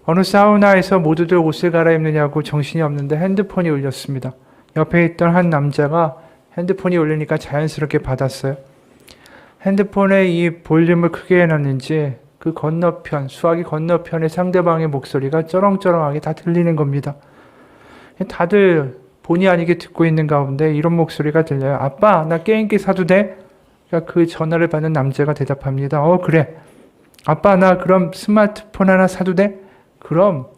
어느 사우나에서 모두들 옷을 갈아입느냐고 정신이 없는데 핸드폰이 울렸습니다. 옆에 있던 한 남자가 핸드폰이 울리니까 자연스럽게 받았어요. 핸드폰에 이 볼륨을 크게 해놨는지 그 건너편, 수화기 건너편의 상대방의 목소리가 쩌렁쩌렁하게 다 들리는 겁니다. 다들 본의 아니게 듣고 있는 가운데 이런 목소리가 들려요. 아빠, 나 게임기 사도 돼? 그러니까 그 전화를 받는 남자가 대답합니다. 그래. 아빠, 나 그럼 스마트폰 하나 사도 돼? 그럼.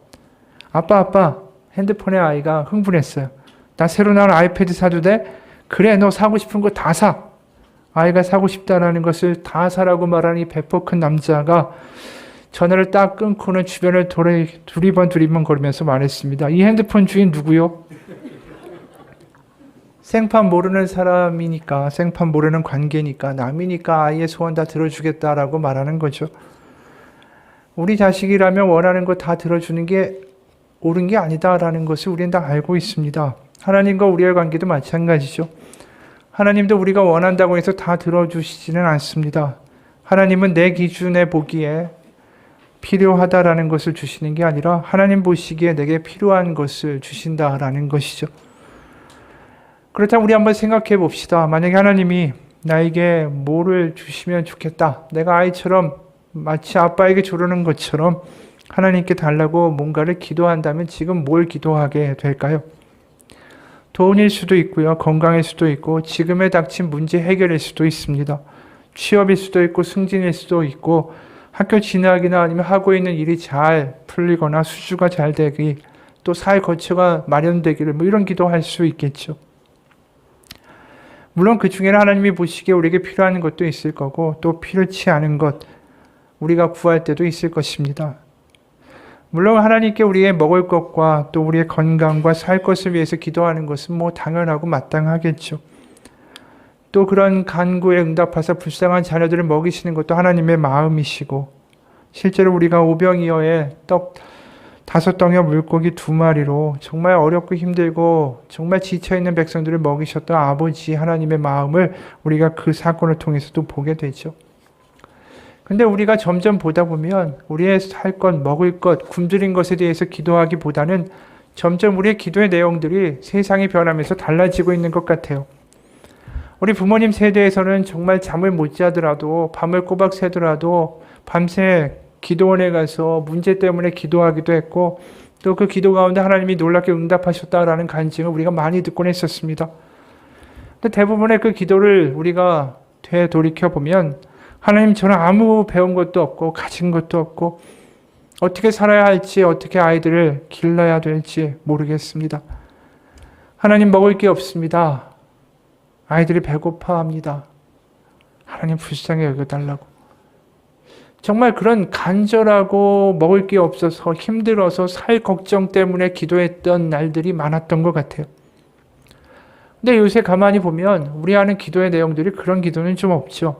아빠. 핸드폰에 아이가 흥분했어요. 나 새로 나온 아이패드 사도 돼? 그래, 너 사고 싶은 거 다 사. 아이가 사고 싶다라는 것을 다 사라고 말하니 배포 큰 남자가 전화를 딱 끊고는 주변을 두리번 거리면서 말했습니다. 이 핸드폰 주인 누구요? 생판 모르는 사람이니까, 생판 모르는 관계니까, 남이니까 아이의 소원 다 들어주겠다라고 말하는 거죠. 우리 자식이라면 원하는 거 다 들어주는 게 옳은 게 아니다라는 것을 우리는 다 알고 있습니다. 하나님과 우리의 관계도 마찬가지죠. 하나님도 우리가 원한다고 해서 다 들어주시지는 않습니다. 하나님은 내 기준에 보기에 필요하다라는 것을 주시는 게 아니라 하나님 보시기에 내게 필요한 것을 주신다라는 것이죠. 그렇다면 우리 한번 생각해 봅시다. 만약에 하나님이 나에게 뭐를 주시면 좋겠다. 내가 아이처럼 마치 아빠에게 조르는 것처럼 하나님께 달라고 뭔가를 기도한다면 지금 뭘 기도하게 될까요? 돈일 수도 있고요. 건강일 수도 있고 지금에 닥친 문제 해결일 수도 있습니다. 취업일 수도 있고 승진일 수도 있고 학교 진학이나 아니면 하고 있는 일이 잘 풀리거나 수주가 잘 되기 또 살 거처가 마련되기를 이런 기도할 수 있겠죠. 물론 그 중에는 하나님이 보시기에 우리에게 필요한 것도 있을 거고 또 필요치 않은 것 우리가 구할 때도 있을 것입니다. 물론 하나님께 우리의 먹을 것과 또 우리의 건강과 살 것을 위해서 기도하는 것은 당연하고 마땅하겠죠. 또 그런 간구에 응답하사 불쌍한 자녀들을 먹이시는 것도 하나님의 마음이시고 실제로 우리가 오병이어의 떡 5덩이와 물고기 2마리로 정말 어렵고 힘들고 정말 지쳐있는 백성들을 먹이셨던 아버지 하나님의 마음을 우리가 그 사건을 통해서도 보게 되죠. 근데 우리가 점점 보다 보면 우리의 살 것, 먹을 것, 굶주린 것에 대해서 기도하기보다는 점점 우리의 기도의 내용들이 세상이 변하면서 달라지고 있는 것 같아요. 우리 부모님 세대에서는 정말 잠을 못 자더라도 밤을 꼬박 새더라도 밤새 기도원에 가서 문제 때문에 기도하기도 했고 또 그 기도 가운데 하나님이 놀랍게 응답하셨다라는 간증을 우리가 많이 듣곤 했었습니다. 근데 대부분의 그 기도를 우리가 되돌이켜보면 하나님 저는 아무 배운 것도 없고 가진 것도 없고 어떻게 살아야 할지 어떻게 아이들을 길러야 될지 모르겠습니다. 하나님 먹을 게 없습니다. 아이들이 배고파합니다. 하나님 불쌍히 여겨달라고. 정말 그런 간절하고 먹을 게 없어서 힘들어서 살 걱정 때문에 기도했던 날들이 많았던 것 같아요. 근데 요새 가만히 보면 우리 하는 기도의 내용들이 그런 기도는 좀 없죠.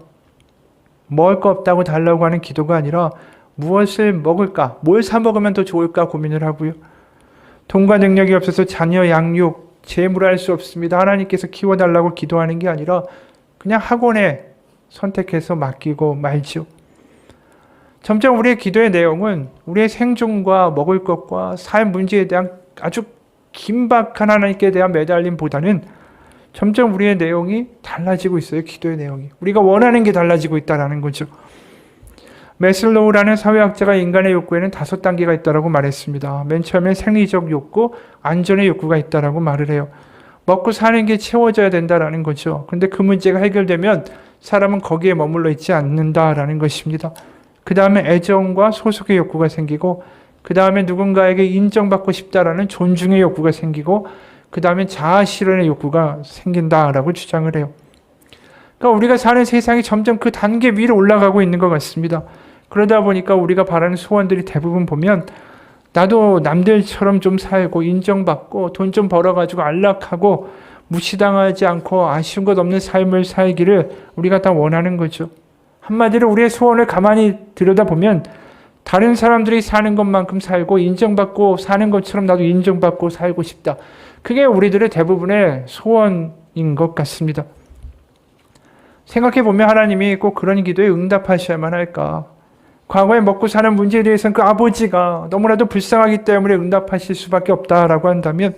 먹을 거 없다고 달라고 하는 기도가 아니라 무엇을 먹을까, 뭘 사 먹으면 더 좋을까 고민을 하고요. 돈과 능력이 없어서 자녀 양육, 재물할 수 없습니다. 하나님께서 키워달라고 기도하는 게 아니라 그냥 학원에 선택해서 맡기고 말죠. 점점 우리의 기도의 내용은 우리의 생존과 먹을 것과 살 문제에 대한 아주 긴박한 하나님께 대한 매달림보다는 점점 우리의 내용이 달라지고 있어요. 기도의 내용이. 우리가 원하는 게 달라지고 있다는 거죠. 매슬로우라는 사회학자가 인간의 욕구에는 5단계가 있다고 말했습니다. 맨 처음에 생리적 욕구, 안전의 욕구가 있다고 말을 해요. 먹고 사는 게 채워져야 된다는 거죠. 그런데 그 문제가 해결되면 사람은 거기에 머물러 있지 않는다라는 것입니다. 그 다음에 애정과 소속의 욕구가 생기고 그 다음에 누군가에게 인정받고 싶다라는 존중의 욕구가 생기고 그 다음에 자아 실현의 욕구가 생긴다라고 주장을 해요. 그러니까 우리가 사는 세상이 점점 그 단계 위로 올라가고 있는 것 같습니다. 그러다 보니까 우리가 바라는 소원들이 대부분 보면 나도 남들처럼 좀 살고 인정받고 돈 좀 벌어가지고 안락하고 무시당하지 않고 아쉬운 것 없는 삶을 살기를 우리가 다 원하는 거죠. 한마디로 우리의 소원을 가만히 들여다보면 다른 사람들이 사는 것만큼 살고 인정받고 사는 것처럼 나도 인정받고 살고 싶다. 그게 우리들의 대부분의 소원인 것 같습니다. 생각해보면 하나님이 꼭 그런 기도에 응답하셔야만 할까? 과거에 먹고 사는 문제에 대해서는 그 아버지가 너무나도 불쌍하기 때문에 응답하실 수밖에 없다라고 한다면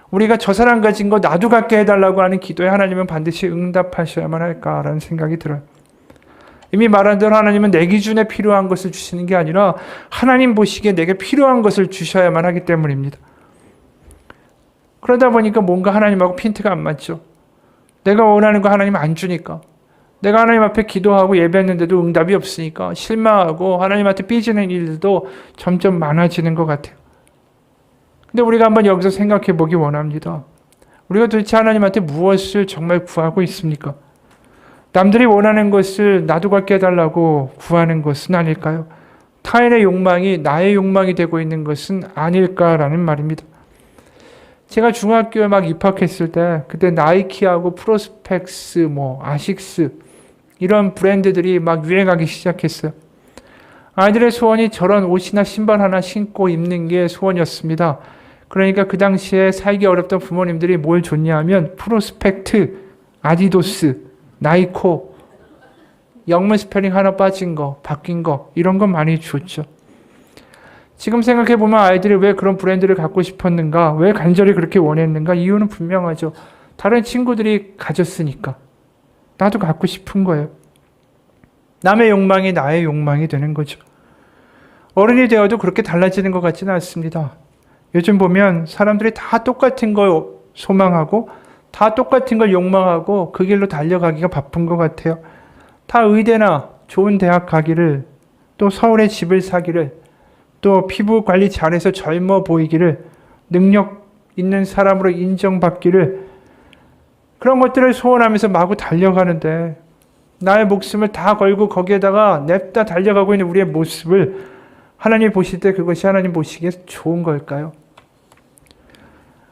우리가 저 사람 가진 거 나도 갖게 해달라고 하는 기도에 하나님은 반드시 응답하셔야만 할까라는 생각이 들어요. 이미 말한 대로 하나님은 내 기준에 필요한 것을 주시는 게 아니라 하나님 보시기에 내게 필요한 것을 주셔야만 하기 때문입니다. 그러다 보니까 뭔가 하나님하고 핀트가 안 맞죠. 내가 원하는 거 하나님 안 주니까. 내가 하나님 앞에 기도하고 예배했는데도 응답이 없으니까 실망하고 하나님한테 삐지는 일들도 점점 많아지는 것 같아요. 근데 우리가 한번 여기서 생각해 보기 원합니다. 우리가 도대체 하나님한테 무엇을 정말 구하고 있습니까? 남들이 원하는 것을 나도 갖게 해달라고 구하는 것은 아닐까요? 타인의 욕망이 나의 욕망이 되고 있는 것은 아닐까라는 말입니다. 제가 중학교에 막 입학했을 때 그때 나이키하고 프로스펙스, 아식스 이런 브랜드들이 막 유행하기 시작했어요. 아이들의 소원이 저런 옷이나 신발 하나 신고 입는 게 소원이었습니다. 그러니까 그 당시에 살기 어렵던 부모님들이 뭘 줬냐 하면 프로스펙트, 아디도스, 나이코, 영문 스펠링 하나 빠진 거, 바뀐 거 이런 거 많이 줬죠. 지금 생각해보면 아이들이 왜 그런 브랜드를 갖고 싶었는가, 왜 간절히 그렇게 원했는가, 이유는 분명하죠. 다른 친구들이 가졌으니까 나도 갖고 싶은 거예요. 남의 욕망이 나의 욕망이 되는 거죠. 어른이 되어도 그렇게 달라지는 것 같지는 않습니다. 요즘 보면 사람들이 다 똑같은 걸 소망하고 다 똑같은 걸 욕망하고 그 길로 달려가기가 바쁜 것 같아요. 다 의대나 좋은 대학 가기를, 또 서울에 집을 사기를, 또 피부 관리 잘해서 젊어 보이기를, 능력 있는 사람으로 인정받기를, 그런 것들을 소원하면서 마구 달려가는데 나의 목숨을 다 걸고 거기에다가 냅다 달려가고 있는 우리의 모습을 하나님 보실 때 그것이 하나님 보시기에 좋은 걸까요?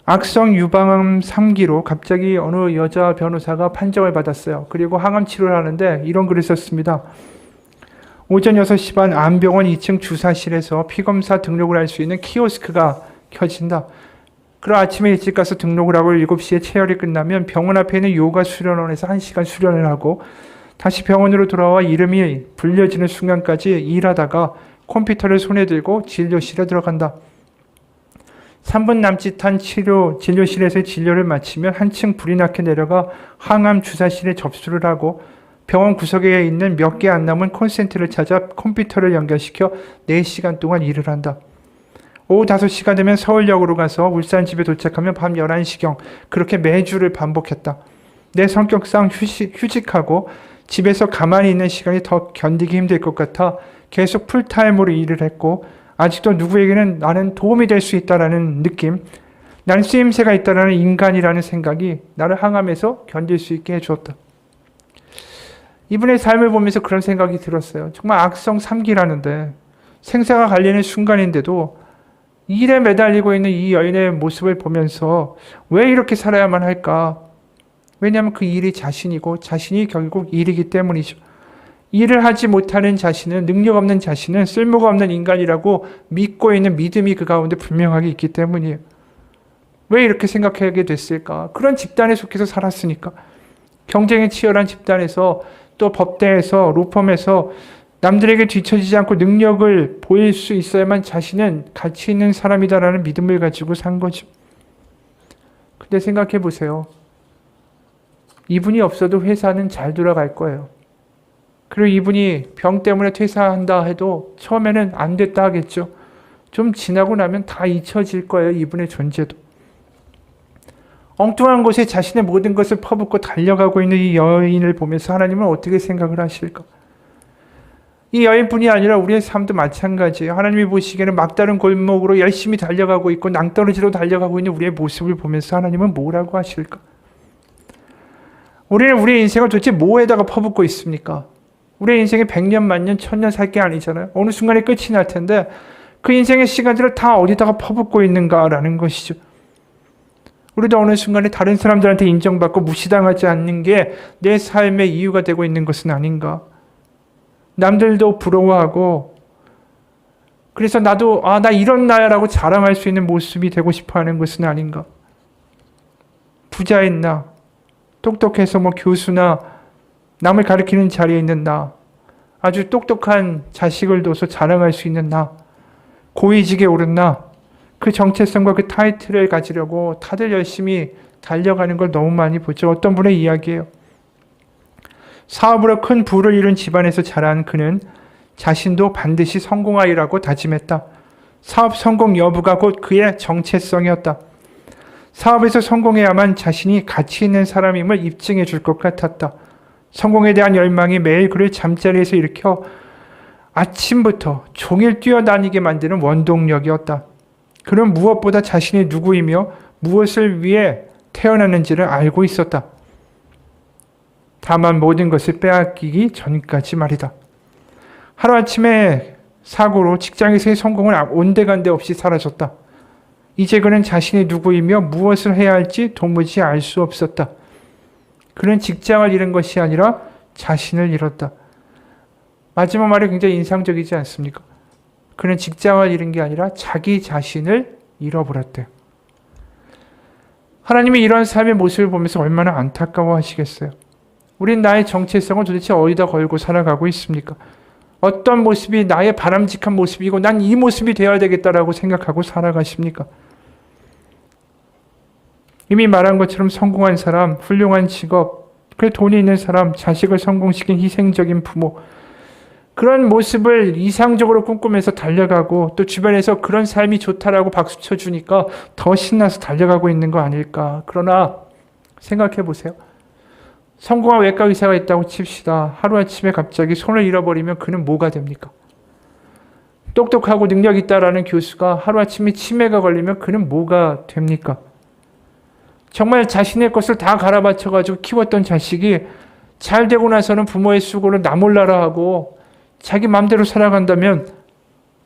악성 유방암 3기로 갑자기 어느 여자 변호사가 판정을 받았어요. 그리고 항암 치료를 하는데 이런 글을 썼습니다. 오전 6시 반 암병원 2층 주사실에서 피검사 등록을 할 수 있는 키오스크가 켜진다. 그럼 아침에 일찍 가서 등록을 하고 7시에 체열이 끝나면 병원 앞에 있는 요가 수련원에서 1시간 수련을 하고 다시 병원으로 돌아와 이름이 불려지는 순간까지 일하다가 컴퓨터를 손에 들고 진료실에 들어간다. 3분 남짓한 진료실에서의 진료를 마치면 한층 불이 나게 내려가 항암 주사실에 접수를 하고 병원 구석에 있는 몇 개 안 남은 콘센트를 찾아 컴퓨터를 연결시켜 4시간 동안 일을 한다. 오후 5시가 되면 서울역으로 가서 울산 집에 도착하면 밤 11시경 그렇게 매주를 반복했다. 내 성격상 휴직하고 집에서 가만히 있는 시간이 더 견디기 힘들 것 같아 계속 풀타임으로 일을 했고 아직도 누구에게는 나는 도움이 될 수 있다라는 느낌, 나는 쓰임새가 있다라는 인간이라는 생각이 나를 항암에서 견딜 수 있게 해주었다. 이분의 삶을 보면서 그런 생각이 들었어요. 정말 악성 3기라는데 생사가 갈리는 순간인데도 일에 매달리고 있는 이 여인의 모습을 보면서 왜 이렇게 살아야만 할까? 왜냐하면 그 일이 자신이고 자신이 결국 일이기 때문이죠. 일을 하지 못하는 자신은, 능력 없는 자신은 쓸모가 없는 인간이라고 믿고 있는 믿음이 그 가운데 분명하게 있기 때문이에요. 왜 이렇게 생각하게 됐을까? 그런 집단에 속해서 살았으니까. 경쟁이 치열한 집단에서 또 법대에서 로펌에서 남들에게 뒤처지지 않고 능력을 보일 수 있어야만 자신은 가치 있는 사람이다라는 믿음을 가지고 산 거죠. 근데 생각해 보세요. 이분이 없어도 회사는 잘 돌아갈 거예요. 그리고 이분이 병 때문에 퇴사한다 해도 처음에는 안 됐다 하겠죠. 좀 지나고 나면 다 잊혀질 거예요. 이분의 존재도. 엉뚱한 곳에 자신의 모든 것을 퍼붓고 달려가고 있는 이 여인을 보면서 하나님은 어떻게 생각을 하실까? 이 여인뿐이 아니라 우리의 삶도 마찬가지예요. 하나님이 보시기에는 막다른 골목으로 열심히 달려가고 있고 낭떠러지로 달려가고 있는 우리의 모습을 보면서 하나님은 뭐라고 하실까? 우리는 우리의 인생을 도대체 뭐에다가 퍼붓고 있습니까? 우리의 인생이 100년, 만년, 1000년 살 게 아니잖아요. 어느 순간에 끝이 날 텐데 그 인생의 시간들을 다 어디다가 퍼붓고 있는가라는 것이죠. 우리도 어느 순간에 다른 사람들한테 인정받고 무시당하지 않는 게 내 삶의 이유가 되고 있는 것은 아닌가. 남들도 부러워하고 그래서 나도 나 이런 나야라고 자랑할 수 있는 모습이 되고 싶어하는 것은 아닌가. 부자인 나, 똑똑해서 교수나 남을 가르치는 자리에 있는 나, 아주 똑똑한 자식을 둬서 자랑할 수 있는 나, 고위직에 오른 나, 그 정체성과 그 타이틀을 가지려고 다들 열심히 달려가는 걸 너무 많이 보죠. 어떤 분의 이야기예요. 사업으로 큰 부를 이룬 집안에서 자란 그는 자신도 반드시 성공하리라고 다짐했다. 사업 성공 여부가 곧 그의 정체성이었다. 사업에서 성공해야만 자신이 가치 있는 사람임을 입증해 줄 것 같았다. 성공에 대한 열망이 매일 그를 잠자리에서 일으켜 아침부터 종일 뛰어다니게 만드는 원동력이었다. 그는 무엇보다 자신이 누구이며 무엇을 위해 태어났는지를 알고 있었다. 다만 모든 것을 빼앗기기 전까지 말이다. 하루아침에 사고로 직장에서의 성공은 온데간데 없이 사라졌다. 이제 그는 자신이 누구이며 무엇을 해야 할지 도무지 알 수 없었다. 그는 직장을 잃은 것이 아니라 자신을 잃었다. 마지막 말이 굉장히 인상적이지 않습니까? 그는 직장을 잃은 게 아니라 자기 자신을 잃어버렸대요. 하나님이 이런 삶의 모습을 보면서 얼마나 안타까워 하시겠어요? 우린 나의 정체성을 도대체 어디다 걸고 살아가고 있습니까? 어떤 모습이 나의 바람직한 모습이고 난 이 모습이 되어야 되겠다라고 생각하고 살아가십니까? 이미 말한 것처럼 성공한 사람, 훌륭한 직업, 그 돈이 있는 사람, 자식을 성공시킨 희생적인 부모, 그런 모습을 이상적으로 꿈꾸면서 달려가고 또 주변에서 그런 삶이 좋다라고 박수 쳐주니까 더 신나서 달려가고 있는 거 아닐까. 그러나 생각해 보세요. 성공한 외과 의사가 있다고 칩시다. 하루아침에 갑자기 손을 잃어버리면 그는 뭐가 됩니까? 똑똑하고 능력 있다라는 교수가 하루아침에 치매가 걸리면 그는 뭐가 됩니까? 정말 자신의 것을 다 갈아바쳐가지고 키웠던 자식이 잘 되고 나서는 부모의 수고를 나 몰라라 하고 자기 마음대로 살아간다면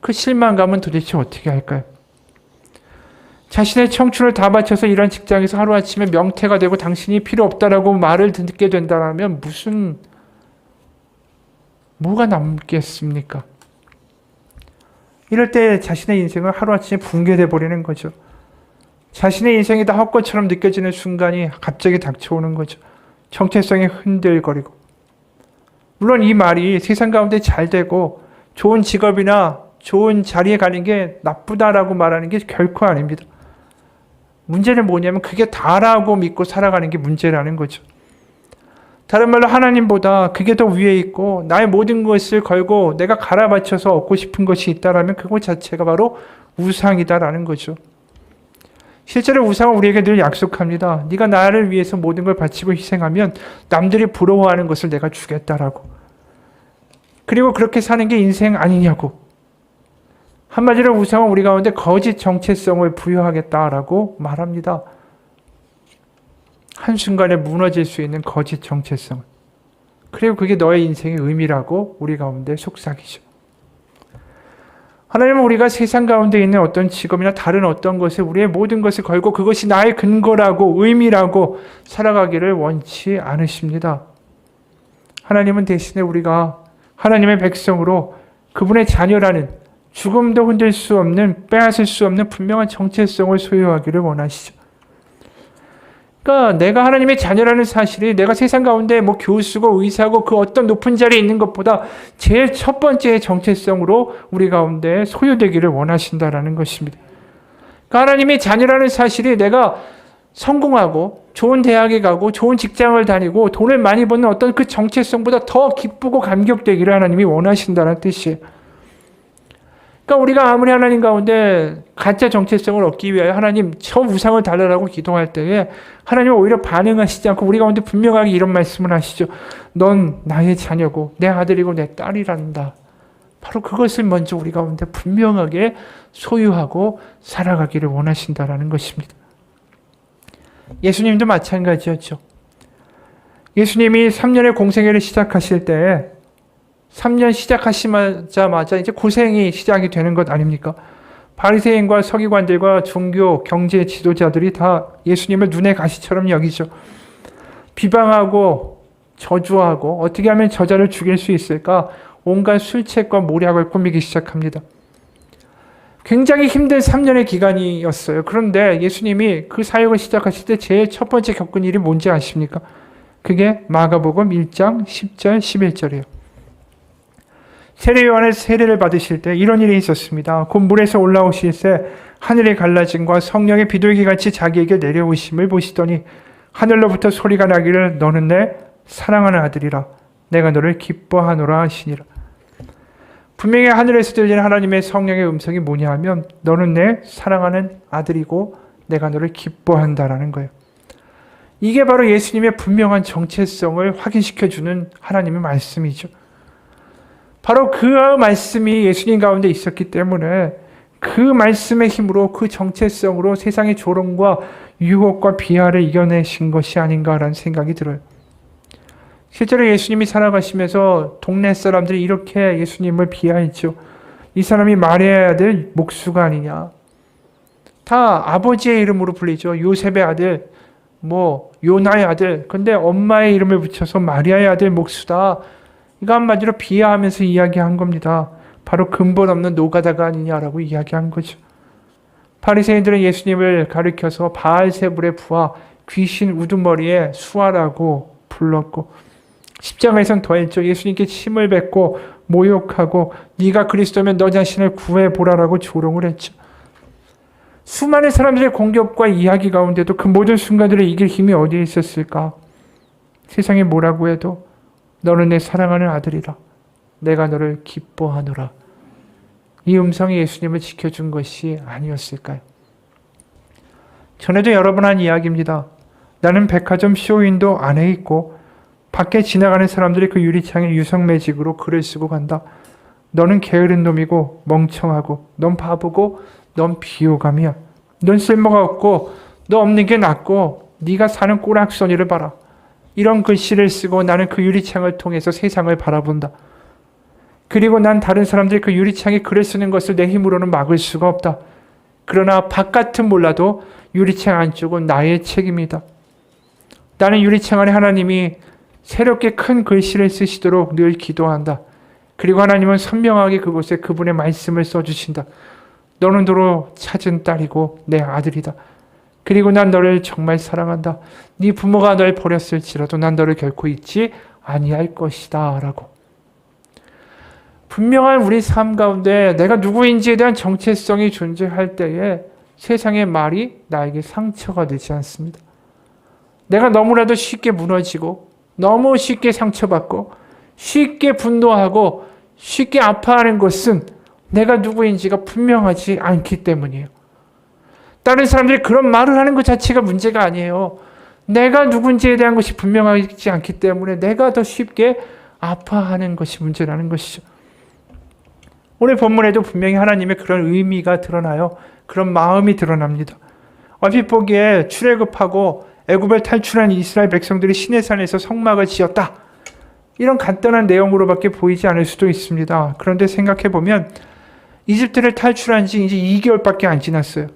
그 실망감은 도대체 어떻게 할까요? 자신의 청춘을 다 바쳐서 이런 직장에서 하루아침에 명퇴가 되고 당신이 필요 없다라고 말을 듣게 된다면 뭐가 남겠습니까? 이럴 때 자신의 인생은 하루아침에 붕괴돼 버리는 거죠. 자신의 인생이 다 헛것처럼 느껴지는 순간이 갑자기 닥쳐오는 거죠. 정체성이 흔들거리고. 물론 이 말이 세상 가운데 잘 되고 좋은 직업이나 좋은 자리에 가는 게 나쁘다라고 말하는 게 결코 아닙니다. 문제는 뭐냐면 그게 다라고 믿고 살아가는 게 문제라는 거죠. 다른 말로 하나님보다 그게 더 위에 있고 나의 모든 것을 걸고 내가 갈아바쳐서 얻고 싶은 것이 있다라면 그것 자체가 바로 우상이다라는 거죠. 실제로 우상은 우리에게 늘 약속합니다. 네가 나를 위해서 모든 걸 바치고 희생하면 남들이 부러워하는 것을 내가 주겠다라고. 그리고 그렇게 사는 게 인생 아니냐고. 한마디로 우상은 우리 가운데 거짓 정체성을 부여하겠다라고 말합니다. 한순간에 무너질 수 있는 거짓 정체성을. 그리고 그게 너의 인생의 의미라고 우리 가운데 속삭이죠. 하나님은 우리가 세상 가운데 있는 어떤 직업이나 다른 어떤 것에 우리의 모든 것을 걸고 그것이 나의 근거라고 의미라고 살아가기를 원치 않으십니다. 하나님은 대신에 우리가 하나님의 백성으로 그분의 자녀라는 죽음도 흔들 수 없는 빼앗을 수 없는 분명한 정체성을 소유하기를 원하시죠. 그러니까 내가 하나님의 자녀라는 사실이 내가 세상 가운데 교수고 의사고 그 어떤 높은 자리에 있는 것보다 제일 첫 번째 정체성으로 우리 가운데 소유되기를 원하신다라는 것입니다. 그러니까 하나님의 자녀라는 사실이 내가 성공하고 좋은 대학에 가고 좋은 직장을 다니고 돈을 많이 버는 어떤 그 정체성보다 더 기쁘고 감격되기를 하나님이 원하신다는 뜻이에요. 그러니까 우리가 아무리 하나님 가운데 가짜 정체성을 얻기 위하여 하나님 저 우상을 달라라고 기도할 때에 하나님은 오히려 반응하시지 않고 우리 가운데 분명하게 이런 말씀을 하시죠. 넌 나의 자녀고 내 아들이고 내 딸이란다. 바로 그것을 먼저 우리 가운데 분명하게 소유하고 살아가기를 원하신다라는 것입니다. 예수님도 마찬가지였죠. 예수님이 3년의 공생애를 시작하실 때 3년 시작하시자마자 이제 고생이 시작이 되는 것 아닙니까? 바리새인과 서기관들과 종교, 경제 지도자들이 다 예수님을 눈의 가시처럼 여기죠. 비방하고 저주하고 어떻게 하면 저자를 죽일 수 있을까? 온갖 술책과 모략을 꾸미기 시작합니다. 굉장히 힘든 3년의 기간이었어요. 그런데 예수님이 그 사역을 시작하실 때 제일 첫 번째 겪은 일이 뭔지 아십니까? 그게 마가복음 1장 10절 11절이에요. 세례 요한의 세례를 받으실 때 이런 일이 있었습니다. 곧 물에서 올라오실 때 하늘의 갈라짐과 성령의 비둘기같이 자기에게 내려오심을 보시더니 하늘로부터 소리가 나기를 너는 내 사랑하는 아들이라 내가 너를 기뻐하노라 하시니라. 분명히 하늘에서 들리는 하나님의 성령의 음성이 뭐냐 하면 너는 내 사랑하는 아들이고 내가 너를 기뻐한다라는 거예요. 이게 바로 예수님의 분명한 정체성을 확인시켜주는 하나님의 말씀이죠. 바로 그 말씀이 예수님 가운데 있었기 때문에 그 말씀의 힘으로 그 정체성으로 세상의 조롱과 유혹과 비하를 이겨내신 것이 아닌가라는 생각이 들어요. 실제로 예수님이 살아가시면서 동네 사람들이 이렇게 예수님을 비하했죠. 이 사람이 마리아의 아들 목수가 아니냐. 다 아버지의 이름으로 불리죠. 요셉의 아들, 요나의 아들. 근데 엄마의 이름을 붙여서 마리아의 아들 목수다. 이거 한마디로 비하하면서 이야기한 겁니다. 바로 근본 없는 노가다가 아니냐라고 이야기한 거죠. 바리새인들은 예수님을 가리켜서 바알세불의 부하, 귀신 우두머리의 수아라고 불렀고 십자가에선 더했죠. 예수님께 침을 뱉고 모욕하고 네가 그리스도면 너 자신을 구해보라라고 조롱을 했죠. 수많은 사람들의 공격과 이야기 가운데도 그 모든 순간들을 이길 힘이 어디에 있었을까? 세상에 뭐라고 해도 너는 내 사랑하는 아들이라 내가 너를 기뻐하노라. 이 음성이 예수님을 지켜준 것이 아니었을까요? 전에도 여러 번 한 이야기입니다. 나는 백화점 쇼윈도 안에 있고 밖에 지나가는 사람들이 그 유리창에 유성 매직으로 글을 쓰고 간다. 너는 게으른 놈이고 멍청하고 넌 바보고 넌 비호감이야. 넌 쓸모가 없고 너 없는 게 낫고 네가 사는 꼬락서니를 봐라. 이런 글씨를 쓰고 나는 그 유리창을 통해서 세상을 바라본다. 그리고 난 다른 사람들이 그 유리창에 글을 쓰는 것을 내 힘으로는 막을 수가 없다. 그러나 바깥은 몰라도 유리창 안쪽은 나의 책임이다. 나는 유리창 안에 하나님이 새롭게 큰 글씨를 쓰시도록 늘 기도한다. 그리고 하나님은 선명하게 그곳에 그분의 말씀을 써주신다. 너는 도로 찾은 딸이고 내 아들이다. 그리고 난 너를 정말 사랑한다. 네 부모가 널 버렸을지라도 난 너를 결코 잊지 아니할 것이다. 라고. 분명한 우리 삶 가운데 내가 누구인지에 대한 정체성이 존재할 때에 세상의 말이 나에게 상처가 되지 않습니다. 내가 너무나도 쉽게 무너지고 너무 쉽게 상처받고 쉽게 분노하고 쉽게 아파하는 것은 내가 누구인지가 분명하지 않기 때문이에요. 다른 사람들이 그런 말을 하는 것 자체가 문제가 아니에요. 내가 누군지에 대한 것이 분명하지 않기 때문에 내가 더 쉽게 아파하는 것이 문제라는 것이죠. 오늘 본문에도 분명히 하나님의 그런 의미가 드러나요. 그런 마음이 드러납니다. 얼핏 보기에 출애굽하고 애굽을 탈출한 이스라엘 백성들이 시내산에서 성막을 지었다. 이런 간단한 내용으로밖에 보이지 않을 수도 있습니다. 그런데 생각해보면 이집트를 탈출한 지 이제 2개월밖에 안 지났어요.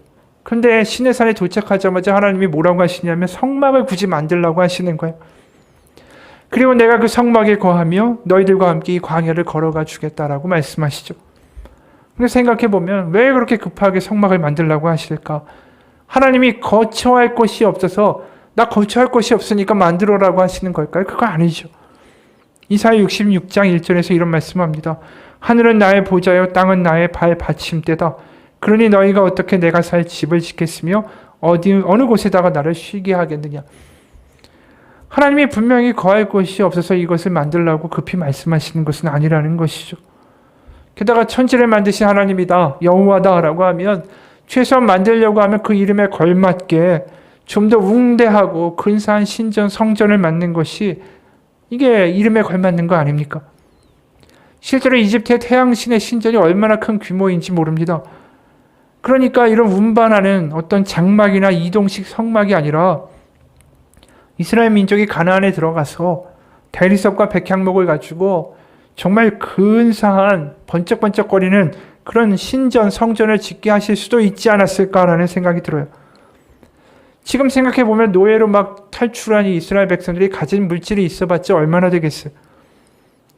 근데 시내산에 도착하자마자 하나님이 뭐라고 하시냐면 성막을 굳이 만들라고 하시는 거예요. 그리고 내가 그 성막에 거하며 너희들과 함께 이 광야를 걸어가 주겠다라고 말씀하시죠. 근데 생각해보면 왜 그렇게 급하게 성막을 만들라고 하실까? 하나님이 거처할 곳이 없어서 나 거처할 곳이 없으니까 만들어라고 하시는 걸까요? 그거 아니죠. 이사야 66장 1절에서 이런 말씀합니다. 하늘은 나의 보좌요 땅은 나의 발 받침대다. 그러니 너희가 어떻게 내가 살 집을 짓겠으며 어느 곳에다가 나를 쉬게 하겠느냐. 하나님이 분명히 거할 곳이 없어서 이것을 만들라고 급히 말씀하시는 것은 아니라는 것이죠. 게다가 천지를 만드신 하나님이다, 여호와다라고 하면 최소한 만들려고 하면 그 이름에 걸맞게 좀 더 웅대하고 근사한 신전, 성전을 만든 것이 이게 이름에 걸맞는 거 아닙니까? 실제로 이집트의 태양신의 신전이 얼마나 큰 규모인지 모릅니다. 그러니까 이런 운반하는 어떤 장막이나 이동식 성막이 아니라 이스라엘 민족이 가나안에 들어가서 대리석과 백향목을 가지고 정말 근사한 번쩍번쩍거리는 그런 신전, 성전을 짓게 하실 수도 있지 않았을까라는 생각이 들어요. 지금 생각해보면 노예로 막 탈출한 이 이스라엘 백성들이 가진 물질이 있어봤자 얼마나 되겠어요.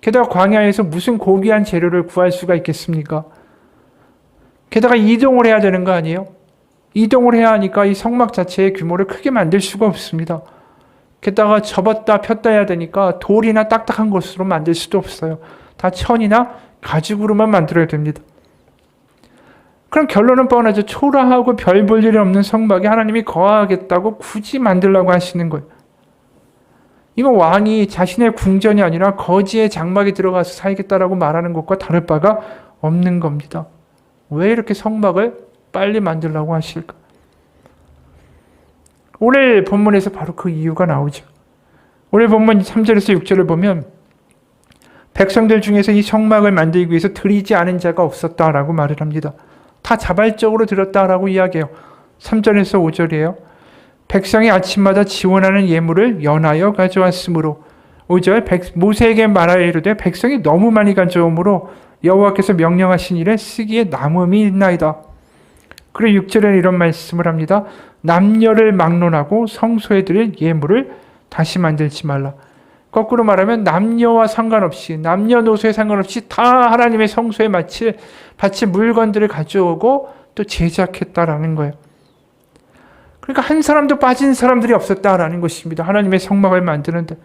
게다가 광야에서 무슨 고귀한 재료를 구할 수가 있겠습니까? 게다가 이동을 해야 되는 거 아니에요? 이동을 해야 하니까 이 성막 자체의 규모를 크게 만들 수가 없습니다. 게다가 접었다 폈다 해야 되니까 돌이나 딱딱한 것으로 만들 수도 없어요. 다 천이나 가죽으로만 만들어야 됩니다. 그럼 결론은 뻔하죠. 초라하고 별 볼 일 없는 성막에 하나님이 거하겠다고 굳이 만들라고 하시는 거예요. 이건 왕이 자신의 궁전이 아니라 거지의 장막에 들어가서 살겠다라고 말하는 것과 다를 바가 없는 겁니다. 왜 이렇게 성막을 빨리 만들라고 하실까? 오늘 본문에서 바로 그 이유가 나오죠. 오늘 본문 3절에서 6절을 보면 백성들 중에서 이 성막을 만들기 위해서 드리지 않은 자가 없었다라고 말을 합니다. 다 자발적으로 들었다라고 이야기해요. 3절에서 5절이에요. 백성이 아침마다 지원하는 예물을 연하여 가져왔으므로 5절 모세에게 말하여 이르되 백성이 너무 많이 가져오므로 여호와께서 명령하신 일에 쓰기에 남음이 있나이다. 그리고 6절에는 이런 말씀을 합니다. 남녀를 막론하고 성소에 드릴 예물을 다시 만들지 말라. 거꾸로 말하면 남녀와 상관없이 남녀노소에 상관없이 다 하나님의 성소에 바칠 물건들을 가져오고 또 제작했다라는 거예요. 그러니까 한 사람도 빠진 사람들이 없었다라는 것입니다. 하나님의 성막을 만드는데.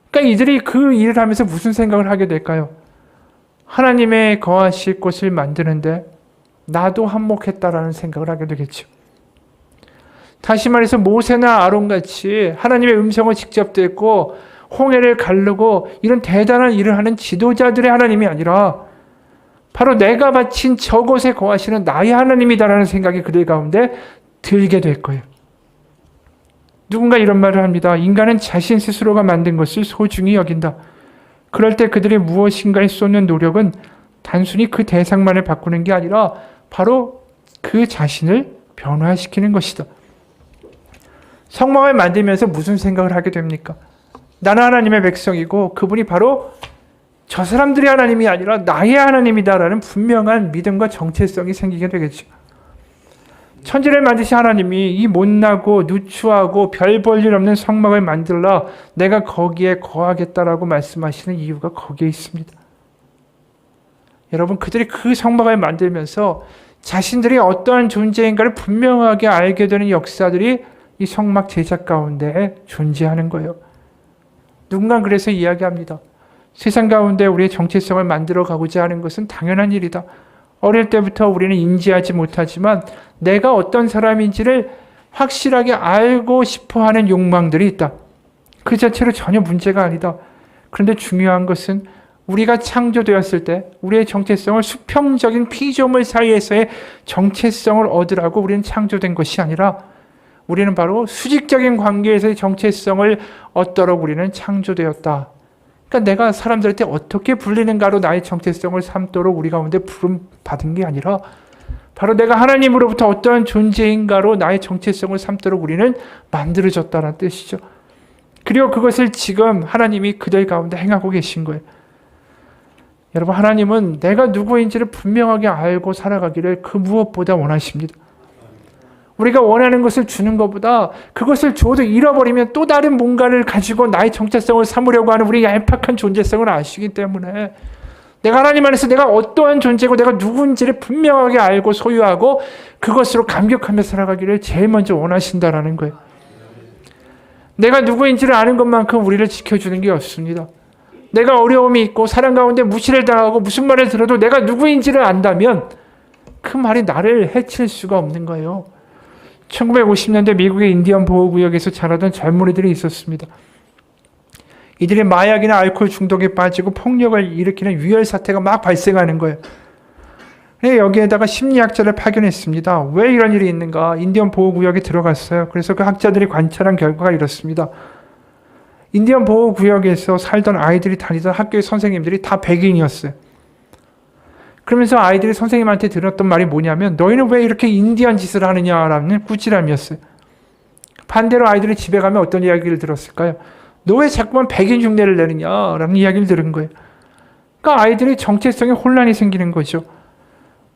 그러니까 이들이 그 일을 하면서 무슨 생각을 하게 될까요? 하나님의 거하실 곳을 만드는데 나도 한몫했다라는 생각을 하게 되겠죠. 다시 말해서 모세나 아론같이 하나님의 음성을 직접 듣고 홍해를 가르고 이런 대단한 일을 하는 지도자들의 하나님이 아니라 바로 내가 바친 저곳에 거하시는 나의 하나님이다라는 생각이 그들 가운데 들게 될 거예요. 누군가 이런 말을 합니다. 인간은 자신 스스로가 만든 것을 소중히 여긴다. 그럴 때 그들이 무엇인가에 쏟는 노력은 단순히 그 대상만을 바꾸는 게 아니라 바로 그 자신을 변화시키는 것이다. 성막을 만들면서 무슨 생각을 하게 됩니까? 나는 하나님의 백성이고 그분이 바로 저 사람들의 하나님이 아니라 나의 하나님이다라는 분명한 믿음과 정체성이 생기게 되겠죠. 천지를 만드신 하나님이 이 못나고 누추하고 별 볼 일 없는 성막을 만들라 내가 거기에 거하겠다라고 말씀하시는 이유가 거기에 있습니다. 여러분, 그들이 그 성막을 만들면서 자신들이 어떠한 존재인가를 분명하게 알게 되는 역사들이 이 성막 제작 가운데 존재하는 거예요. 누군가 그래서 이야기합니다. 세상 가운데 우리의 정체성을 만들어 가고자 하는 것은 당연한 일이다. 어릴 때부터 우리는 인지하지 못하지만 내가 어떤 사람인지를 확실하게 알고 싶어하는 욕망들이 있다. 그 자체로 전혀 문제가 아니다. 그런데 중요한 것은 우리가 창조되었을 때 우리의 정체성을 수평적인 피조물 사이에서의 정체성을 얻으라고 우리는 창조된 것이 아니라 우리는 바로 수직적인 관계에서의 정체성을 얻도록 우리는 창조되었다. 그러니까 내가 사람들한테 어떻게 불리는가로 나의 정체성을 삼도록 우리 가운데 부름받은 게 아니라 바로 내가 하나님으로부터 어떠한 존재인가로 나의 정체성을 삼도록 우리는 만들어졌다는 뜻이죠. 그리고 그것을 지금 하나님이 그들 가운데 행하고 계신 거예요. 여러분, 하나님은 내가 누구인지를 분명하게 알고 살아가기를 그 무엇보다 원하십니다. 우리가 원하는 것을 주는 것보다 그것을 줘도 잃어버리면 또 다른 뭔가를 가지고 나의 정체성을 삼으려고 하는 우리 얄팍한 존재성을 아시기 때문에 내가 하나님 안에서 내가 어떠한 존재고 내가 누군지를 분명하게 알고 소유하고 그것으로 감격하며 살아가기를 제일 먼저 원하신다라는 거예요. 내가 누구인지를 아는 것만큼 우리를 지켜주는 게 없습니다. 내가 어려움이 있고 사람 가운데 무시를 당하고 무슨 말을 들어도 내가 누구인지를 안다면 그 말이 나를 해칠 수가 없는 거예요. 1950년대 미국의 인디언 보호구역에서 자라던 젊은이들이 있었습니다. 이들이 마약이나 알코올 중독에 빠지고 폭력을 일으키는 위혈 사태가 막 발생하는 거예요. 여기에다가 심리학자를 파견했습니다. 왜 이런 일이 있는가? 인디언 보호구역에 들어갔어요. 그래서 그 학자들이 관찰한 결과가 이렇습니다. 인디언 보호구역에서 살던 아이들이 다니던 학교의 선생님들이 다 백인이었어요. 그러면서 아이들이 선생님한테 들었던 말이 뭐냐면 너희는 왜 이렇게 인디언 짓을 하느냐라는 꾸지람이었어요. 반대로 아이들이 집에 가면 어떤 이야기를 들었을까요? 너 왜 자꾸만 백인 흉내를 내느냐라는 이야기를 들은 거예요. 그러니까 아이들이 정체성에 혼란이 생기는 거죠.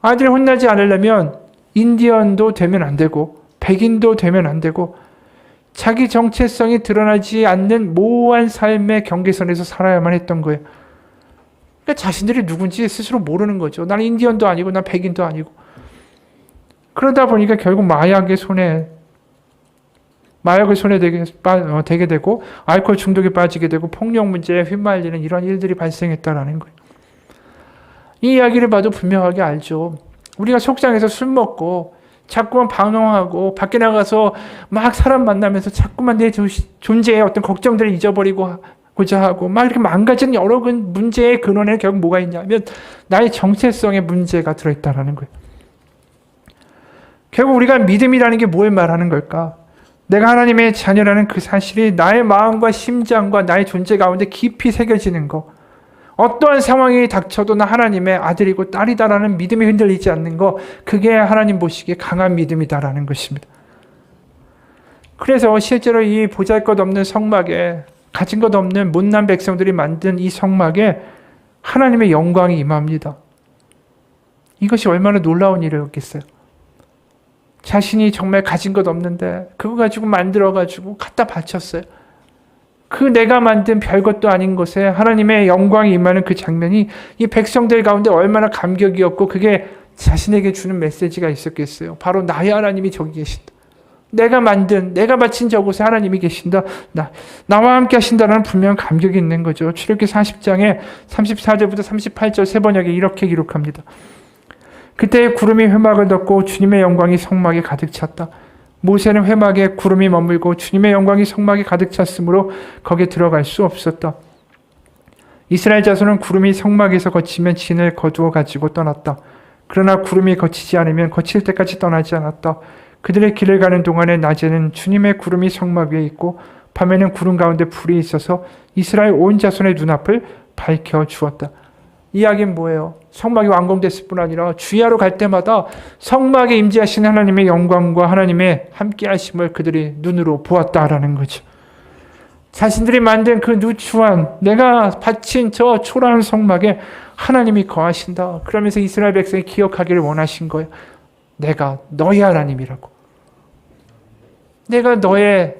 아이들이 혼나지 않으려면 인디언도 되면 안 되고 백인도 되면 안 되고 자기 정체성이 드러나지 않는 모호한 삶의 경계선에서 살아야만 했던 거예요. 그러니까 자신들이 누군지 스스로 모르는 거죠. 나는 인디언도 아니고 난 백인도 아니고. 그러다 보니까 결국 마약을 손에 되게 되고 알코올 중독에 빠지게 되고 폭력 문제에 휘말리는 이런 일들이 발생했다라는 거예요. 이 이야기를 봐도 분명하게 알죠. 우리가 속상해서 술 먹고 자꾸만 방황하고 밖에 나가서 막 사람 만나면서 자꾸만 내 존재의 어떤 걱정들을 잊어버리고자 하고 막 이렇게 망가지는 여러 문제의 근원에 결국 뭐가 있냐면 나의 정체성의 문제가 들어있다는 거예요. 결국 우리가 믿음이라는 게 뭘 말하는 걸까? 내가 하나님의 자녀라는 그 사실이 나의 마음과 심장과 나의 존재 가운데 깊이 새겨지는 거. 어떠한 상황이 닥쳐도 나 하나님의 아들이고 딸이다라는 믿음이 흔들리지 않는 거. 그게 하나님 보시기에 강한 믿음이다라는 것입니다. 그래서 실제로 이 보잘것없는 성막에 가진 것 없는 못난 백성들이 만든 이 성막에 하나님의 영광이 임합니다. 이것이 얼마나 놀라운 일이었겠어요. 자신이 정말 가진 것 없는데 그거 가지고 만들어가지고 갖다 바쳤어요. 그 내가 만든 별것도 아닌 것에 하나님의 영광이 임하는 그 장면이 이 백성들 가운데 얼마나 감격이었고 그게 자신에게 주는 메시지가 있었겠어요. 바로 나의 하나님이 저기 계신다. 내가 바친 저곳에 하나님이 계신다. 나와 함께 하신다는 분명한 감격이 있는 거죠. 출애굽기 40장에 34절부터 38절 세 번역에 이렇게 기록합니다. 그때 구름이 회막을 덮고 주님의 영광이 성막에 가득 찼다. 모세는 회막에 구름이 머물고 주님의 영광이 성막에 가득 찼으므로 거기에 들어갈 수 없었다. 이스라엘 자손은 구름이 성막에서 거치면 진을 거두어 가지고 떠났다. 그러나 구름이 거치지 않으면 거칠 때까지 떠나지 않았다. 그들의 길을 가는 동안에 낮에는 주님의 구름이 성막 위에 있고 밤에는 구름 가운데 불이 있어서 이스라엘 온 자손의 눈앞을 밝혀 주었다. 이야기는 뭐예요? 성막이 완공됐을 뿐 아니라 주야로 갈 때마다 성막에 임재하신 하나님의 영광과 하나님의 함께하심을 그들이 눈으로 보았다라는 거죠. 자신들이 만든 그 누추한 내가 바친 저 초라한 성막에 하나님이 거하신다. 그러면서 이스라엘 백성이 기억하기를 원하신 거예요. 내가 너의 하나님이라고. 내가 너의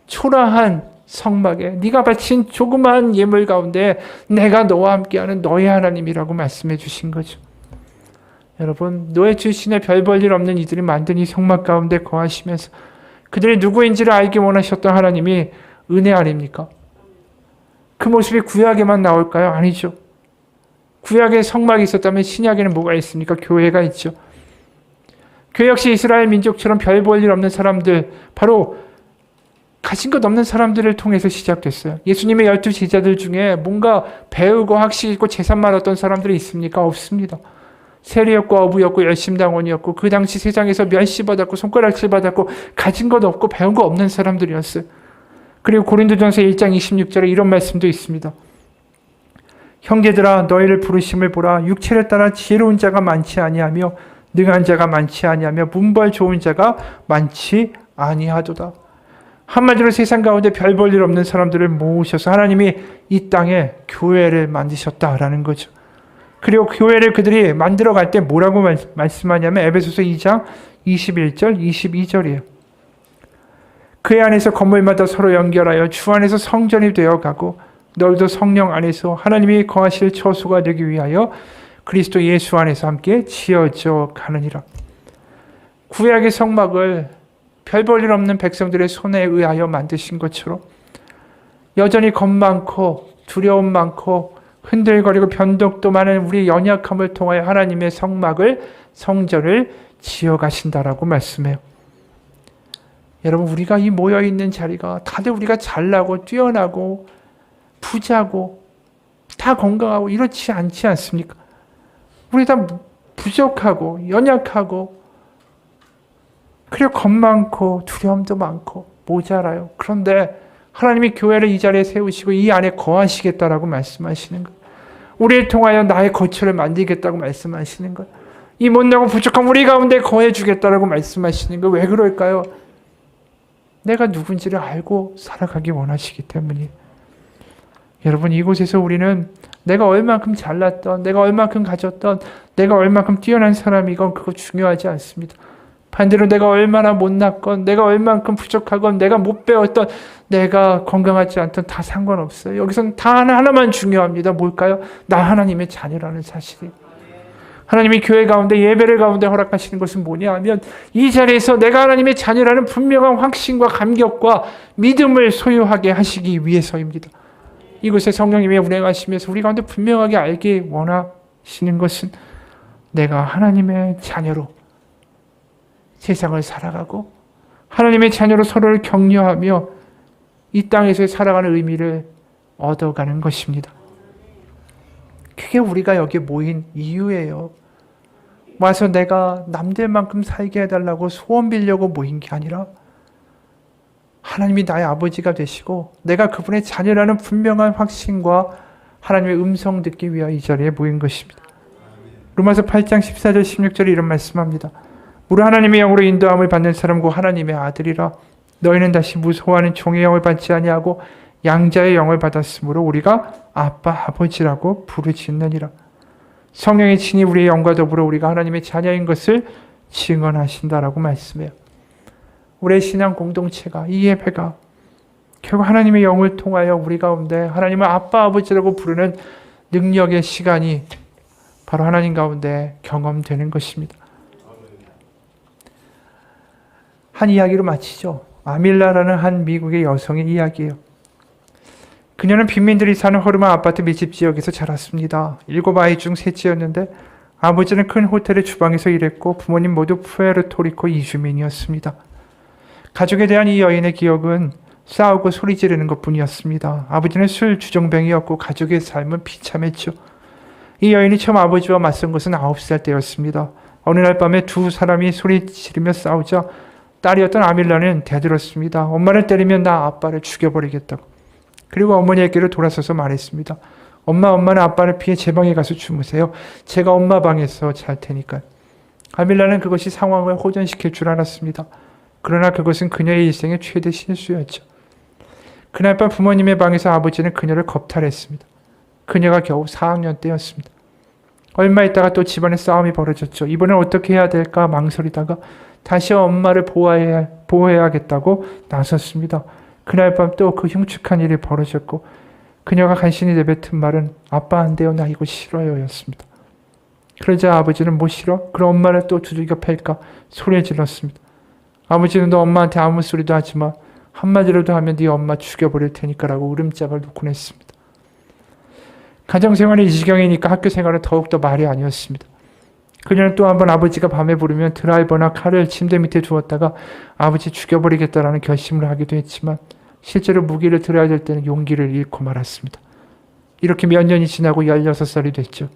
초라한 성막에 네가 바친 조그마한 예물 가운데 내가 너와 함께하는 너의 하나님이라고 말씀해 주신 거죠. 여러분, 노예 출신의 별 볼 일 없는 이들이 만든 이 성막 가운데 거하시면서 그들이 누구인지를 알기 원하셨던 하나님이 은혜 아닙니까? 그 모습이 구약에만 나올까요? 아니죠. 구약에 성막이 있었다면 신약에는 뭐가 있습니까? 교회가 있죠. 교회 역시 이스라엘 민족처럼 별 볼 일 없는 사람들, 바로 가진 것 없는 사람들을 통해서 시작됐어요. 예수님의 12 제자들 중에 뭔가 배우고 학식 있고 재산 많았던 사람들이 있습니까? 없습니다. 세리였고 어부였고 열심당원이었고 그 당시 세상에서 멸시받았고 손가락질 받았고 가진 것 없고 배운 거 없는 사람들이었어요. 그리고 고린도전서 1장 26절에 이런 말씀도 있습니다. 형제들아 너희를 부르심을 보라. 육체를 따라 지혜로운 자가 많지 아니하며 능한 자가 많지 아니하며 문벌 좋은 자가 많지 아니하도다. 한마디로 세상 가운데 별 볼 일 없는 사람들을 모으셔서 하나님이 이 땅에 교회를 만드셨다라는 거죠. 그리고 교회를 그들이 만들어 갈 때 뭐라고 말씀하냐면 에베소서 2장 21절 22절이에요. 그의 안에서 건물마다 서로 연결하여 주 안에서 성전이 되어 가고 너희도 성령 안에서 하나님이 거하실 처소가 되기 위하여 그리스도 예수 안에서 함께 지어져 가느니라. 구약의 성막을 별 볼 일 없는 백성들의 손에 의하여 만드신 것처럼 여전히 겁 많고 두려움 많고 흔들거리고 변덕도 많은 우리 연약함을 통하여 하나님의 성전을 지어가신다라고 말씀해요. 여러분, 우리가 이 모여있는 자리가 다들 우리가 잘나고 뛰어나고 부자고 다 건강하고 이렇지 않지 않습니까? 우리 다 부족하고 연약하고 그리고 겁 많고 두려움도 많고 모자라요. 그런데 하나님이 교회를 이 자리에 세우시고 이 안에 거하시겠다라고 말씀하시는 거예요. 우리를 통하여 나의 거처를 만들겠다고 말씀하시는 거예요. 이 못나고 부족한 우리 가운데 거해주겠다라고 말씀하시는 거예요. 왜 그럴까요? 내가 누군지를 알고 살아가기 원하시기 때문이에요. 여러분, 이곳에서 우리는 내가 얼만큼 잘났던, 내가 얼만큼 가졌던, 내가 얼만큼 뛰어난 사람이건 그거 중요하지 않습니다. 반대로 내가 얼마나 못났건, 내가 얼만큼 부족하건, 내가 못 배웠던, 내가 건강하지 않던 다 상관없어요. 여기서는 다 하나만 중요합니다. 뭘까요? 나 하나님의 자녀라는 사실이. 하나님이 교회 가운데 예배를 가운데 허락하시는 것은 뭐냐 하면 이 자리에서 내가 하나님의 자녀라는 분명한 확신과 감격과 믿음을 소유하게 하시기 위해서입니다. 이곳에 성령님이 운행하시면서 우리 가운데 분명하게 알기 원하시는 원하시는 것은 내가 하나님의 자녀로 세상을 살아가고 하나님의 자녀로 서로를 격려하며 이 땅에서의 살아가는 의미를 얻어가는 것입니다. 그게 우리가 여기 모인 이유예요. 와서 내가 남들만큼 살게 해달라고 소원 빌려고 모인 게 아니라 하나님이 나의 아버지가 되시고 내가 그분의 자녀라는 분명한 확신과 하나님의 음성 듣기 위하여 이 자리에 모인 것입니다. 로마서 8장 14절 16절에 이런 말씀합니다. 우리 하나님의 영으로 인도함을 받는 사람과 하나님의 아들이라. 너희는 다시 무소하는 종의 영을 받지 아니하고 양자의 영을 받았으므로 우리가 아빠 아버지라고 부르짖느니라. 성령의 친히 우리의 영과 더불어 우리가 하나님의 자녀인 것을 증언하신다라고 말씀해요. 우리의 신앙 공동체가, 이 예배가 결국 하나님의 영을 통하여 우리 가운데 하나님을 아빠 아버지라고 부르는 능력의 시간이 바로 하나님 가운데 경험되는 것입니다. 한 이야기로 마치죠. 아밀라라는 한 미국의 여성의 이야기예요. 그녀는 빈민들이 사는 허름한 아파트 밀집 지역에서 자랐습니다. 7아이 중 셋째였는데 아버지는 큰 호텔의 주방에서 일했고 부모님 모두 푸에르토리코 이주민이었습니다. 가족에 대한 이 여인의 기억은 싸우고 소리 지르는 것뿐이었습니다. 아버지는 술 주정뱅이였고 가족의 삶은 비참했죠. 이 여인이 처음 아버지와 맞선 것은 9살 때였습니다. 어느 날 밤에 두 사람이 소리 지르며 싸우자 딸이었던 아밀라는 대들었습니다. 엄마를 때리면 나 아빠를 죽여버리겠다고. 그리고 어머니에게로 돌아서서 말했습니다. 엄마는 아빠를 피해 제 방에 가서 주무세요. 제가 엄마 방에서 잘 테니까요. 아밀라는 그것이 상황을 호전시킬 줄 알았습니다. 그러나 그것은 그녀의 일생의 최대 실수였죠. 그날 밤 부모님의 방에서 아버지는 그녀를 겁탈했습니다. 그녀가 겨우 4학년 때였습니다. 얼마 있다가 또 집안에 싸움이 벌어졌죠. 이번엔 어떻게 해야 될까 망설이다가 다시 엄마를 보호해야겠다고 나섰습니다. 그날 밤 또 그 흉측한 일이 벌어졌고 그녀가 간신히 내뱉은 말은 아빠 안 돼요. 나 이거 싫어요 였습니다. 그러자 아버지는 뭐 싫어? 그럼 엄마를 또 두들겨 팰까? 소리를 질렀습니다. 아버지는 너 엄마한테 아무 소리도 하지 마. 한마디라도 하면 네 엄마 죽여버릴 테니까 라고 울음짝을 놓곤 했습니다. 가정생활이 이 지경이니까 학교생활은 더욱더 말이 아니었습니다. 그녀는 또 한 번 아버지가 밤에 부르면 드라이버나 칼을 침대 밑에 두었다가 아버지 죽여버리겠다라는 결심을 하기도 했지만 실제로 무기를 들어야 될 때는 용기를 잃고 말았습니다. 이렇게 몇 년이 지나고 16살이 됐죠.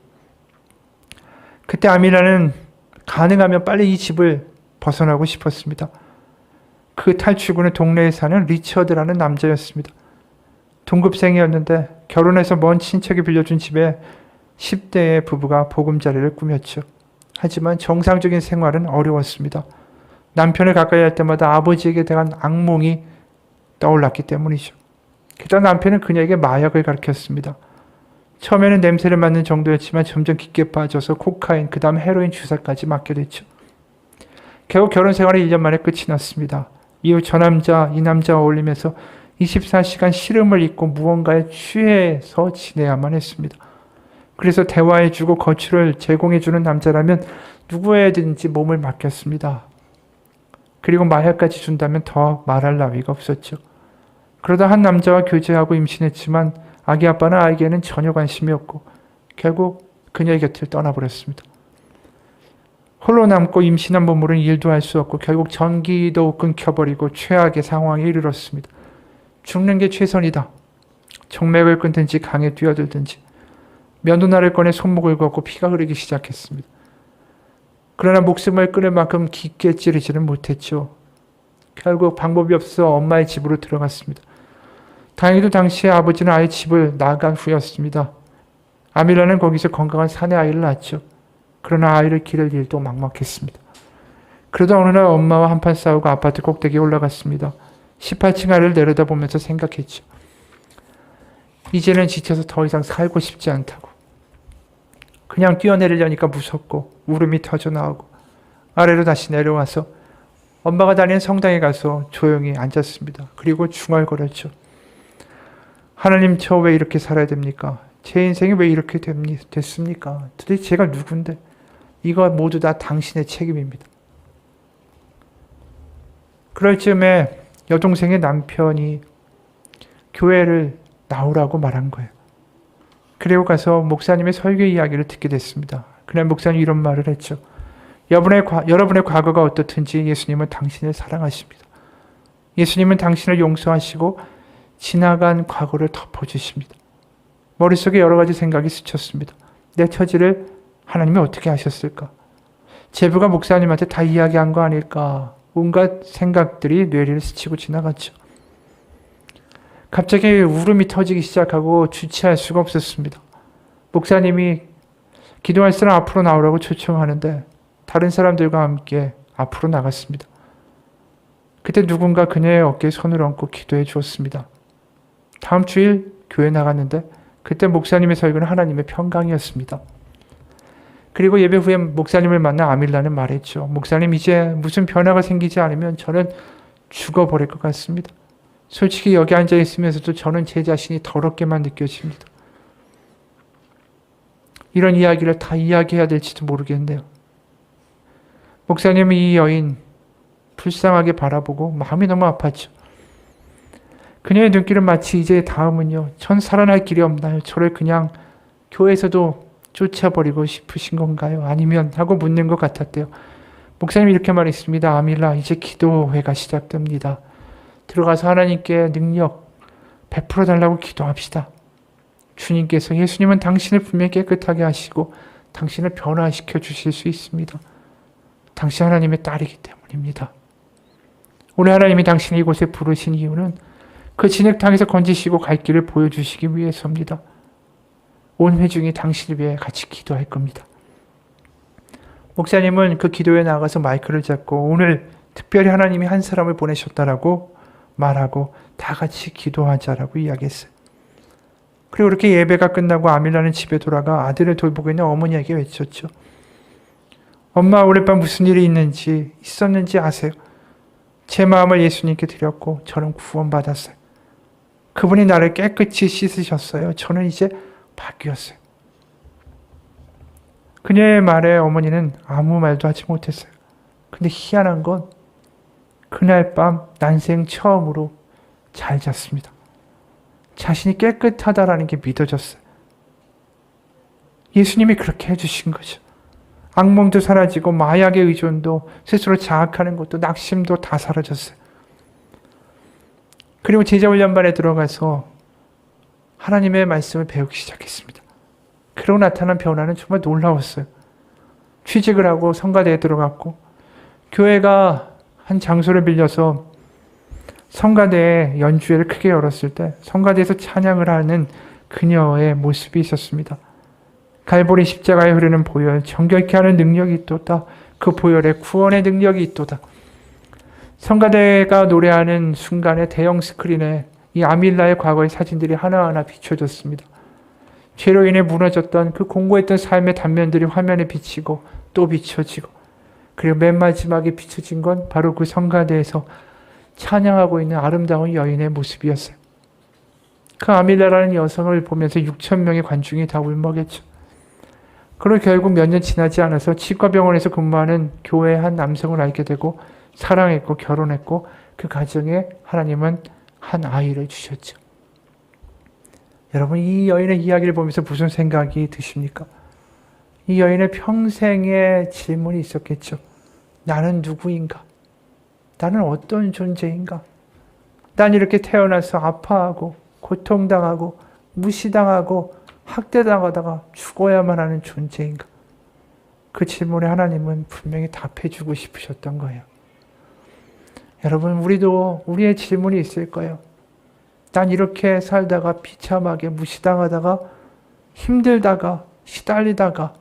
그때 아미라는 가능하면 빨리 이 집을 벗어나고 싶었습니다. 그 탈출구는 동네에 사는 리처드라는 남자였습니다. 동급생이었는데 결혼해서 먼 친척이 빌려준 집에 10대의 부부가 보금자리를 꾸몄죠. 하지만 정상적인 생활은 어려웠습니다. 남편을 가까이 할 때마다 아버지에게 대한 악몽이 떠올랐기 때문이죠. 게다가 남편은 그녀에게 마약을 가르쳤습니다. 처음에는 냄새를 맡는 정도였지만 점점 깊게 빠져서 코카인, 그 다음 헤로인 주사까지 맞게 됐죠. 결국 결혼 생활이 1년 만에 끝이 났습니다. 이후 저 남자, 이 남자와 어울리면서 24시간 시름을 잊고 무언가에 취해서 지내야만 했습니다. 그래서 대화해주고 거취를 제공해주는 남자라면 누구에든지 몸을 맡겼습니다. 그리고 마약까지 준다면 더 말할 나위가 없었죠. 그러다 한 남자와 교제하고 임신했지만 아기 아빠는 아이에게는 전혀 관심이 없고 결국 그녀의 곁을 떠나버렸습니다. 홀로 남고 임신한 몸으로는 일도 할 수 없고 결국 전기도 끊겨버리고 최악의 상황에 이르렀습니다. 죽는 게 최선이다. 정맥을 끊든지 강에 뛰어들든지. 면도날을 꺼내 손목을 걷고 피가 흐르기 시작했습니다. 그러나 목숨을 끊을 만큼 깊게 찌르지는 못했죠. 결국 방법이 없어 엄마의 집으로 들어갔습니다. 다행히도 당시에 아버지는 아이 집을 나간 후였습니다. 아밀라는 거기서 건강한 사내 아이를 낳았죠. 그러나 아이를 기를 일도 막막했습니다. 그러다 어느 날 엄마와 한판 싸우고 아파트 꼭대기에 올라갔습니다. 18층 아래를 내려다보면서 생각했죠. 이제는 지쳐서 더 이상 살고 싶지 않다고. 그냥 뛰어내리려니까 무섭고 울음이 터져나오고 아래로 다시 내려와서 엄마가 다니는 성당에 가서 조용히 앉았습니다. 그리고 중얼거렸죠. 하나님, 저 왜 이렇게 살아야 됩니까? 제 인생이 왜 이렇게 됐습니까? 도대체 제가 누군데? 이거 모두 다 당신의 책임입니다. 그럴 즈음에 여동생의 남편이 교회를 나오라고 말한 거예요. 그리고 가서 목사님의 설교 이야기를 듣게 됐습니다. 그날 목사님이 이런 말을 했죠. 여러분의 과거가 어떻든지 예수님은 당신을 사랑하십니다. 예수님은 당신을 용서하시고 지나간 과거를 덮어주십니다. 머릿속에 여러 가지 생각이 스쳤습니다. 내 처지를 하나님이 어떻게 하셨을까? 제부가 목사님한테 다 이야기한 거 아닐까? 온갖 생각들이 뇌리를 스치고 지나갔죠. 갑자기 울음이 터지기 시작하고 주체할 수가 없었습니다. 목사님이 기도할 사람 앞으로 나오라고 초청하는데 다른 사람들과 함께 앞으로 나갔습니다. 그때 누군가 그녀의 어깨에 손을 얹고 기도해 주었습니다. 다음 주일 교회 나갔는데 그때 목사님의 설교는 하나님의 평강이었습니다. 그리고 예배 후에 목사님을 만나 아밀라는 말했죠. 목사님, 이제 무슨 변화가 생기지 않으면 저는 죽어버릴 것 같습니다. 솔직히 여기 앉아 있으면서도 저는 제 자신이 더럽게만 느껴집니다. 이런 이야기를 다 이야기해야 될지도 모르겠네요. 목사님은 이 여인 불쌍하게 바라보고 마음이 너무 아팠죠. 그녀의 눈길은 마치 이제 다음은요, 전 살아날 길이 없나요? 저를 그냥 교회에서도 쫓아버리고 싶으신 건가요? 아니면 하고 묻는 것 같았대요. 목사님이 이렇게 말했습니다. 아밀라, 이제 기도회가 시작됩니다. 들어가서 하나님께 능력 베풀어 달라고 기도합시다. 주님께서, 예수님은 당신을 분명히 깨끗하게 하시고 당신을 변화시켜 주실 수 있습니다. 당신 하나님의 딸이기 때문입니다. 오늘 하나님이 당신을 이곳에 부르신 이유는 그 진흙탕에서 건지시고 갈 길을 보여주시기 위해서입니다. 온 회중이 당신을 위해 같이 기도할 겁니다. 목사님은 그 기도에 나가서 마이크를 잡고 오늘 특별히 하나님이 한 사람을 보내셨다라고 말하고 다 같이 기도하자라고 이야기했어요. 그리고 이렇게 예배가 끝나고 아밀라는 집에 돌아가 아들을 돌보고 있는 어머니에게 외쳤죠. 엄마, 오늘 밤 무슨 일이 있었는지 아세요? 제 마음을 예수님께 드렸고 저는 구원받았어요. 그분이 나를 깨끗이 씻으셨어요. 저는 이제 바뀌었어요. 그녀의 말에 어머니는 아무 말도 하지 못했어요. 근데 희한한 건 그날 밤 난생 처음으로 잘 잤습니다. 자신이 깨끗하다라는 게 믿어졌어요. 예수님이 그렇게 해주신 거죠. 악몽도 사라지고 마약의 의존도 스스로 자학하는 것도 낙심도 다 사라졌어요. 그리고 제자훈련반에 들어가서 하나님의 말씀을 배우기 시작했습니다. 그러고 나타난 변화는 정말 놀라웠어요. 취직을 하고 성가대에 들어갔고 교회가 한 장소를 빌려서 성가대에 연주회를 크게 열었을 때 성가대에서 찬양을 하는 그녀의 모습이 있었습니다. 갈보리 십자가에 흐르는 보혈, 정결케 하는 능력이 있도다. 그 보혈에 구원의 능력이 있도다. 성가대가 노래하는 순간에 대형 스크린에 이 아밀라의 과거의 사진들이 하나하나 비춰졌습니다. 죄로 인해 무너졌던 그 공고했던 삶의 단면들이 화면에 비치고 또 비춰지고, 그리고 맨 마지막에 비춰진 건 바로 그 성가대에서 찬양하고 있는 아름다운 여인의 모습이었어요. 그 아밀라라는 여성을 보면서 6천 명의 관중이 다 울먹였죠. 그리고 결국 몇 년 지나지 않아서 치과병원에서 근무하는 교회의 한 남성을 알게 되고 사랑했고 결혼했고 그 가정에 하나님은 한 아이를 주셨죠. 여러분, 이 여인의 이야기를 보면서 무슨 생각이 드십니까? 이 여인의 평생의 질문이 있었겠죠. 나는 누구인가? 나는 어떤 존재인가? 난 이렇게 태어나서 아파하고 고통당하고 무시당하고 학대당하다가 죽어야만 하는 존재인가? 그 질문에 하나님은 분명히 답해주고 싶으셨던 거예요. 여러분, 우리도 우리의 질문이 있을 거예요. 난 이렇게 살다가 비참하게 무시당하다가 힘들다가 시달리다가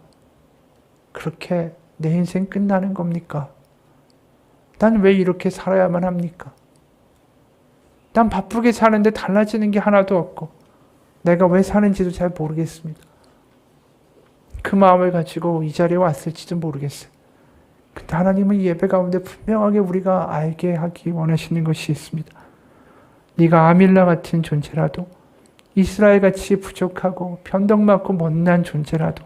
그렇게 내 인생 끝나는 겁니까? 난 왜 이렇게 살아야만 합니까? 난 바쁘게 사는데 달라지는 게 하나도 없고 내가 왜 사는지도 잘 모르겠습니다. 그 마음을 가지고 이 자리에 왔을지도 모르겠어요. 근데 하나님은 예배 가운데 분명하게 우리가 알게 하기 원하시는 것이 있습니다. 네가 아밀라 같은 존재라도, 이스라엘같이 부족하고 변덕많고 못난 존재라도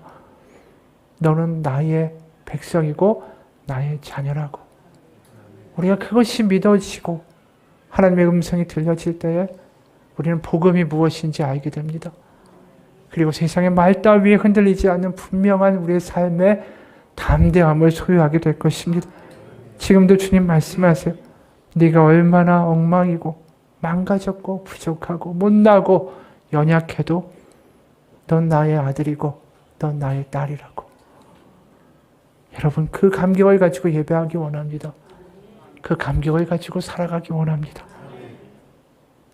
너는 나의 백성이고 나의 자녀라고. 우리가 그것이 믿어지고 하나님의 음성이 들려질 때에 우리는 복음이 무엇인지 알게 됩니다. 그리고 세상의 말 따위에 흔들리지 않는 분명한 우리의 삶의 담대함을 소유하게 될 것입니다. 지금도 주님 말씀하세요. 네가 얼마나 엉망이고 망가졌고 부족하고 못나고 연약해도 넌 나의 아들이고 넌 나의 딸이라고. 여러분, 그 감격을 가지고 예배하기 원합니다. 그 감격을 가지고 살아가기 원합니다.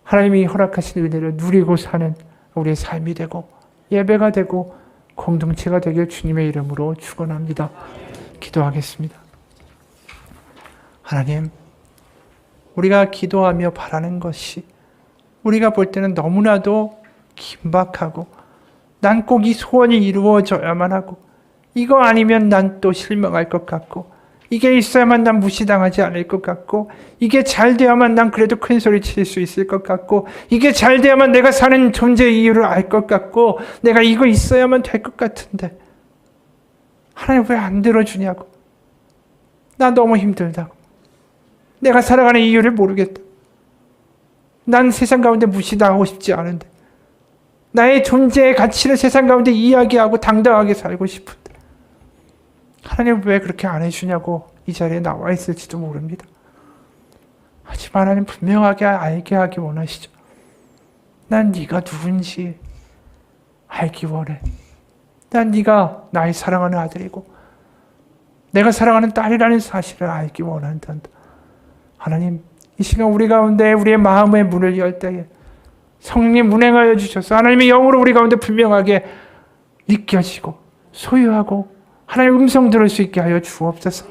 하나님이 허락하신 은혜를 누리고 사는 우리의 삶이 되고 예배가 되고 공동체가 되길 주님의 이름으로 축원합니다. 기도하겠습니다. 하나님, 우리가 기도하며 바라는 것이 우리가 볼 때는 너무나도 긴박하고 난 꼭 이 소원이 이루어져야만 하고 이거 아니면 난 또 실망할 것 같고 이게 있어야만 난 무시당하지 않을 것 같고 이게 잘 돼야만 난 그래도 큰 소리 칠 수 있을 것 같고 이게 잘 돼야만 내가 사는 존재의 이유를 알 것 같고 내가 이거 있어야만 될 것 같은데 하나님 왜 안 들어주냐고. 나 너무 힘들다고. 내가 살아가는 이유를 모르겠다. 난 세상 가운데 무시당하고 싶지 않은데 나의 존재의 가치를 세상 가운데 이야기하고 당당하게 살고 싶은데 하나님 왜 그렇게 안 해주냐고 이 자리에 나와 있을지도 모릅니다. 하지만 하나님 분명하게 알게 하기 원하시죠. 난 네가 누군지 알기 원해. 난 네가 나의 사랑하는 아들이고 내가 사랑하는 딸이라는 사실을 알기 원한다. 하나님, 이 시간 우리 가운데 우리의 마음의 문을 열 때에 성령님 운행하여 주셔서 하나님의 영으로 우리 가운데 분명하게 느껴지고 소유하고 하나님의 음성 들을 수 있게 하여 주옵소서.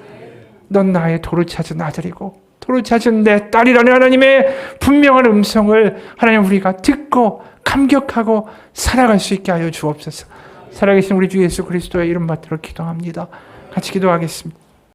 넌 나의 도를 찾은 아들이고 도를 찾은 내 딸이라는 하나님의 분명한 음성을 하나님 우리가 듣고 감격하고 살아갈 수 있게 하여 주옵소서. 살아계신 우리 주 예수 그리스도의 이름 받들어 기도합니다. 같이 기도하겠습니다.